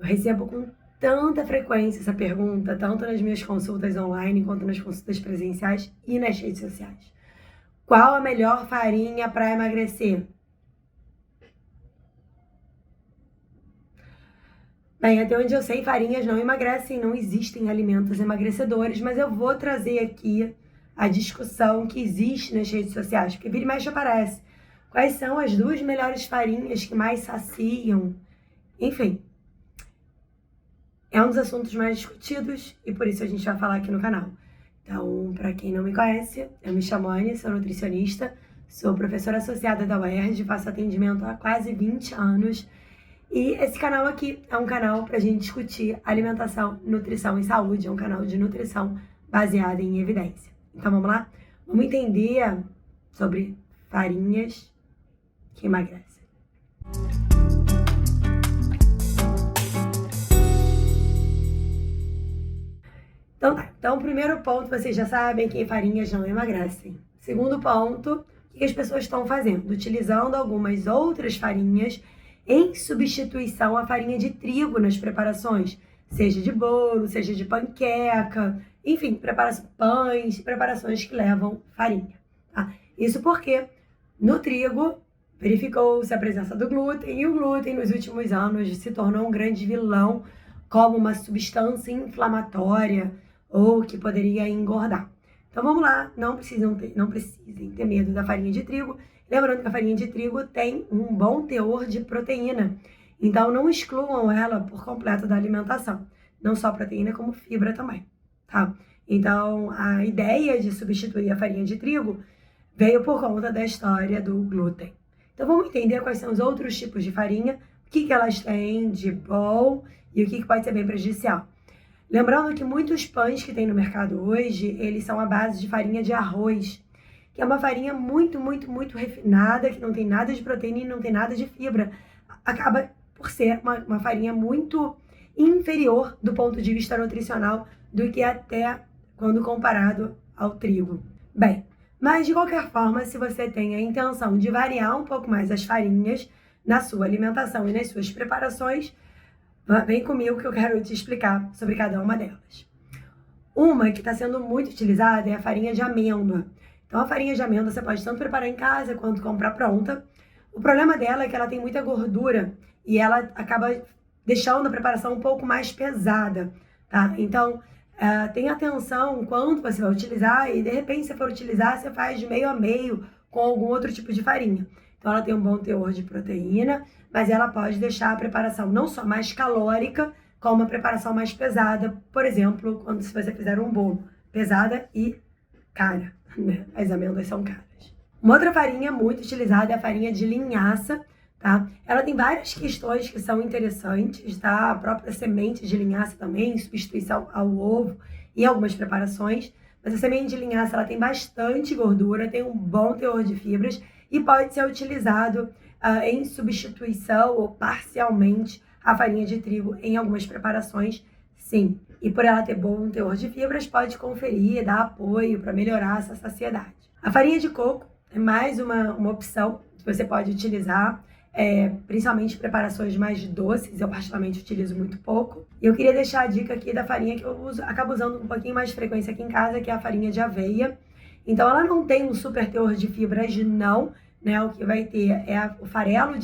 Eu recebo com tanta frequência essa pergunta, tanto nas minhas consultas online quanto nas consultas presenciais e nas redes sociais. Qual a melhor farinha para emagrecer? Bem, até onde eu sei, farinhas não emagrecem, não existem alimentos emagrecedores, mas eu vou trazer aqui a discussão que existe nas redes sociais, porque vira e mexe aparece. Quais são as 2 melhores farinhas que mais saciam? Enfim, é um dos assuntos mais discutidos e por isso a gente vai falar aqui no canal. Então, para quem não me conhece, eu me chamo Anne, sou nutricionista, sou professora associada da UERJ, faço atendimento há quase 20 anos. E esse canal aqui é um canal para a gente discutir alimentação, nutrição e saúde, é um canal de nutrição baseado em evidência. Então vamos lá? Vamos entender sobre farinhas que emagrecem. Então tá, então primeiro ponto, vocês já sabem que farinhas não emagrecem. Segundo ponto, o que as pessoas estão fazendo? Utilizando algumas outras farinhas em substituição à farinha de trigo nas preparações, seja de bolo, seja de panqueca, enfim, pães, preparações que levam farinha. Tá? Isso porque no trigo verificou-se a presença do glúten, e o glúten nos últimos anos se tornou um grande vilão como uma substância inflamatória ou que poderia engordar. Então vamos lá, não precisem ter medo da farinha de trigo. Lembrando que a farinha de trigo tem um bom teor de proteína, então não excluam ela por completo da alimentação. Não só proteína, como fibra também, tá? Então a ideia de substituir a farinha de trigo veio por conta da história do glúten. Então vamos entender quais são os outros tipos de farinha, o que elas têm de bom e o que pode ser bem prejudicial. Lembrando que muitos pães que tem no mercado hoje, eles são à base de farinha de arroz, que é uma farinha muito refinada, que não tem nada de proteína e não tem nada de fibra. Acaba por ser uma farinha muito inferior do ponto de vista nutricional do que até quando comparado ao trigo. Bem, mas de qualquer forma, se você tem a intenção de variar um pouco mais as farinhas na sua alimentação e nas suas preparações, vem comigo que eu quero te explicar sobre cada uma delas. Uma que está sendo muito utilizada é a farinha de amêndoa. Então, a farinha de amêndoa você pode tanto preparar em casa quanto comprar pronta. O problema dela é que ela tem muita gordura e ela acaba deixando a preparação um pouco mais pesada, tá? Então, tenha atenção quando você vai utilizar e, de repente, se for utilizar, você faz de meio a meio com algum outro tipo de farinha. Então, ela tem um bom teor de proteína, mas ela pode deixar a preparação não só mais calórica, como uma preparação mais pesada, por exemplo, quando se você fizer um bolo, pesada e cara, né? As amêndoas são caras. Uma outra farinha muito utilizada é a farinha de linhaça, tá? Ela tem várias questões que são interessantes, tá? A própria semente de linhaça também, em substituição ao ovo e algumas preparações, mas a semente de linhaça ela tem bastante gordura, tem um bom teor de fibras e pode ser utilizado em substituição ou parcialmente à farinha de trigo em algumas preparações, sim. E por ela ter bom teor de fibras, pode conferir, dar apoio para melhorar essa saciedade. A farinha de coco é mais uma opção que você pode utilizar, principalmente em preparações mais doces. Eu particularmente utilizo muito pouco. E eu queria deixar a dica aqui da farinha que eu acabo usando um pouquinho mais de frequência aqui em casa, que é a farinha de aveia. Então ela não tem um super teor de fibras, não, né? O que vai ter é o farelo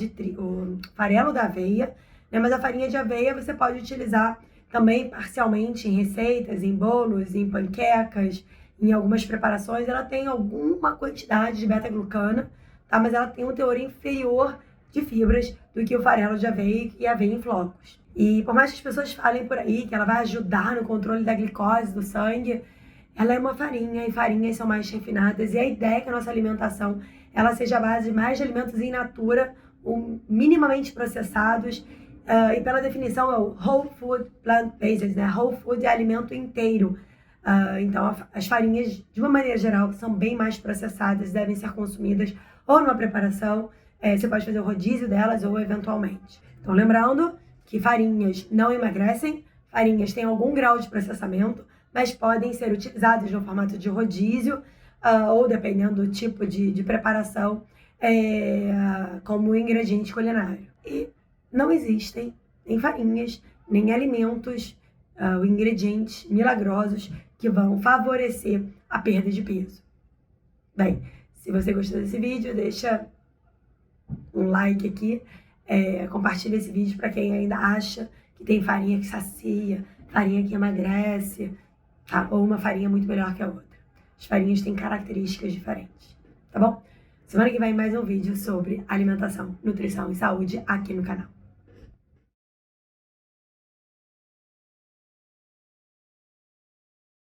da aveia, né? Mas a farinha de aveia você pode utilizar também parcialmente em receitas, em bolos, em panquecas, em algumas preparações. Ela tem alguma quantidade de beta-glucana, tá? Mas ela tem um teor inferior de fibras do que o farelo de aveia e aveia em flocos. E por mais que as pessoas falem por aí que ela vai ajudar no controle da glicose do sangue, ela é uma farinha e farinhas são mais refinadas. E a ideia é que a nossa alimentação ela seja a base mais de alimentos in natura, minimamente processados. E pela definição é o Whole Food Plant-Based, né? Whole Food é alimento inteiro. Então, as farinhas, de uma maneira geral, são bem mais processadas, devem ser consumidas ou numa preparação, você pode fazer o rodízio delas ou eventualmente. Então, lembrando que farinhas não emagrecem, farinhas têm algum grau de processamento, mas podem ser utilizadas no formato de rodízio, ou dependendo do tipo de preparação, como ingrediente culinário. E não existem farinhas nem alimentos ou ingredientes milagrosos que vão favorecer a perda de peso. Bem, se você gostou desse vídeo, deixa um like aqui, compartilha esse vídeo para quem ainda acha que tem farinha que sacia, farinha que emagrece, tá? Ou uma farinha muito melhor que a outra. As farinhas têm características diferentes, tá bom? Semana que vem mais um vídeo sobre alimentação, nutrição e saúde aqui no canal.